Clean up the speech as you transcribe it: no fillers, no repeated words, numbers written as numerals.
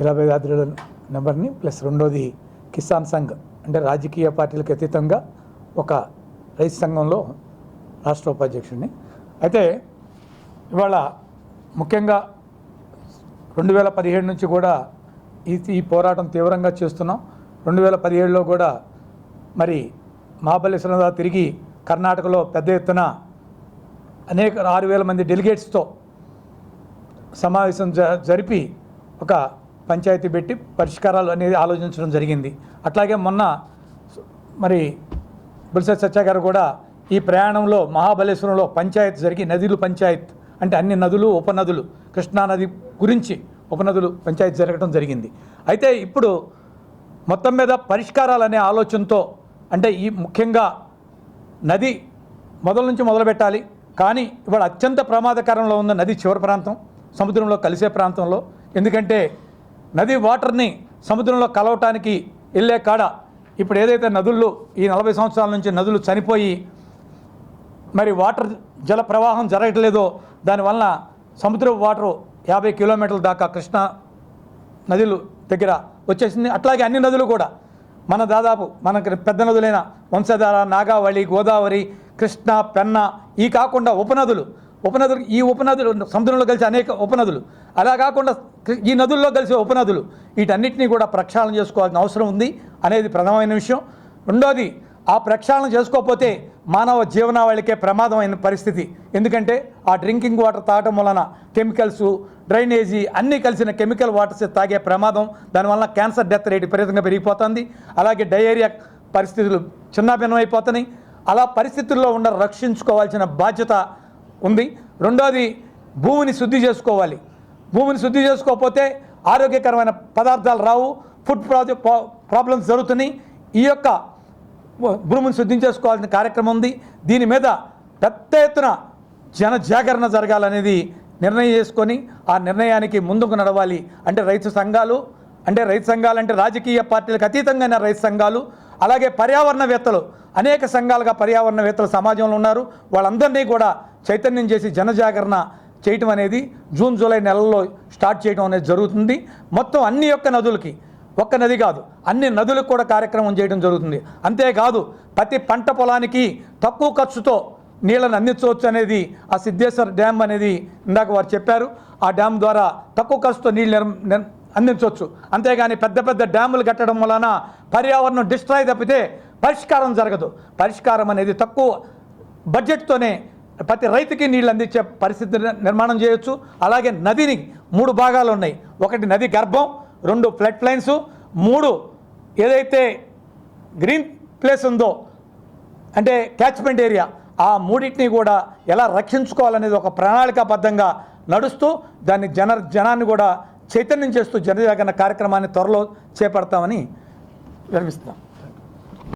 జిల్లా వేగాద్రుల నెంబర్ని ప్లస్ రెండోది కిసాన్ సంఘ్ అంటే రాజకీయ పార్టీలకు అతీతంగా ఒక రైతు సంఘంలో రాష్ట్ర ఉపాధ్యక్షుడిని. అయితే ఇవాళ ముఖ్యంగా 2017 నుంచి కూడా ఈ పోరాటం తీవ్రంగా చేస్తున్నాం. 2017లో కూడా మరి మహాబలేశ్వరం తిరిగి కర్ణాటకలో పెద్ద ఎత్తున అనేక 6,000 మంది డెలిగేట్స్తో సమావేశం జరిపి ఒక పంచాయతీ పెట్టి పరిష్కారాలు అనేది ఆలోచించడం జరిగింది. అట్లాగే మొన్న మరి బొలిశెట్టి సత్య గారు కూడా ఈ ప్రయాణంలో మహాబలేశ్వరంలో పంచాయత్ జరిగి నదులు పంచాయత్ అంటే అన్ని నదులు ఉపనదులు కృష్ణానది గురించి ఉపనదులు పంచాయతీ జరగడం జరిగింది. అయితే ఇప్పుడు మొత్తం మీద పరిష్కారాలు అనే ఆలోచనతో అంటే ఈ ముఖ్యంగా నది మొదల నుంచి మొదలు పెట్టాలి. కానీ ఇవాళ అత్యంత ప్రమాదకరంలో ఉన్న నది చివరి ప్రాంతం సముద్రంలో కలిసే ప్రాంతంలో. ఎందుకంటే నది వాటర్ని సముద్రంలో కలవటానికి వెళ్ళే కాడ ఇప్పుడు ఏదైతే నదుల్లో ఈ 40 సంవత్సరాల నుంచి నదులు చనిపోయి మరి వాటర్ జల ప్రవాహం జరగట్లేదో దానివల్ల సముద్ర వాటరు 50 కిలోమీటర్ల దాకా కృష్ణా నదులు దగ్గర వచ్చేసింది. అట్లాగే అన్ని నదులు కూడా మన దాదాపు మనకు పెద్ద నదులైన వంశధార, నాగావళి, గోదావరి, కృష్ణ, పెన్న ఈ కాకుండా ఉపనదులు ఈ ఉపనదులు సముద్రంలో కలిసి అనేక ఉపనదులు అలా కాకుండా ఈ నదుల్లో కలిసే ఉపనదులు వీటన్నిటినీ కూడా ప్రక్షాళన చేసుకోవాల్సిన అవసరం ఉంది అనేది ప్రధానమైన విషయం. రెండోది ఆ ప్రక్షాళన చేసుకోకపోతే మానవ జీవనావళికే ప్రమాదమైన పరిస్థితి. ఎందుకంటే ఆ డ్రింకింగ్ వాటర్ తాగటం వలన కెమికల్స్, డ్రైనేజీ అన్నీ కలిసిన కెమికల్ వాటర్స్ తాగే ప్రమాదం, దానివల్ల క్యాన్సర్ డెత్ రేట్ విపరీతంగా పెరిగిపోతుంది. అలాగే డయేరియా పరిస్థితులు చిన్నాభిన్నమైపోతున్నాయి. అలా పరిస్థితుల్లో రక్షించుకోవాల్సిన బాధ్యత ఉంది. రెండోది భూమిని శుద్ధి చేసుకోవాలి. భూమిని శుద్ధి చేసుకోకపోతే ఆరోగ్యకరమైన పదార్థాలు రావు, ఫుడ్ ప్రాబ్లమ్స్ జరుగుతున్నాయి. ఈ యొక్క భూమిని శుద్ధి చేసుకోవాల్సిన కార్యక్రమం ఉంది. దీని మీద పెద్ద ఎత్తున జన జాగరణ జరగాలనేది నిర్ణయం చేసుకొని ఆ నిర్ణయానికి ముందుకు నడవాలి. అంటే రైతు సంఘాలు అంటే రాజకీయ పార్టీలకు అతీతంగా రైతు సంఘాలు, అలాగే పర్యావరణవేత్తలు అనేక సంఘాలుగా పర్యావరణవేత్తలు సమాజంలో ఉన్నారు. వాళ్ళందరినీ కూడా చైతన్యం చేసి జనజాగరణ చేయటం అనేది జూన్ జూలై నెలల్లో స్టార్ట్ చేయడం అనేది జరుగుతుంది. మొత్తం అన్ని యొక్క నదులకి, ఒక్క నది కాదు అన్ని నదులకు కూడా కార్యక్రమం చేయడం జరుగుతుంది. అంతేకాదు ప్రతి పంట పొలానికి తక్కువ ఖర్చుతో నీళ్ళను అందించవచ్చు అనేది ఆ సిద్ధేశ్వర్ డ్యామ్ అనేది ఇందాక వారు చెప్పారు. ఆ డ్యామ్ ద్వారా తక్కువ ఖర్చుతో నీళ్ళు అందించవచ్చు. అంతేగాని పెద్ద పెద్ద డ్యాములు కట్టడం వలన పర్యావరణం డిస్ట్రాయ్ తప్పితే పరిష్కారం జరగదు. పరిష్కారం అనేది తక్కువ బడ్జెట్తోనే ప్రతి రైతుకి నీళ్ళు అందించే పరిస్థితి నిర్మాణం చేయొచ్చు. అలాగే నదిని 3 భాగాలు ఉన్నాయి. ఒకటి నది గర్భం, 2 ఫ్లడ్ ప్లైన్స్, 3 ఏదైతే గ్రీన్ ప్లేస్ ఉందో అంటే క్యాచ్మెంట్ ఏరియా, ఆ మూడింటిని కూడా ఎలా రక్షించుకోవాలనేది ఒక ప్రణాళికాబద్ధంగా నడుస్తూ దాన్ని జనాన్ని కూడా చైతన్యం చేస్తూ జనజాగరణ కార్యక్రమాన్ని త్వరలో చేపడతామని వివరిస్తున్నాం.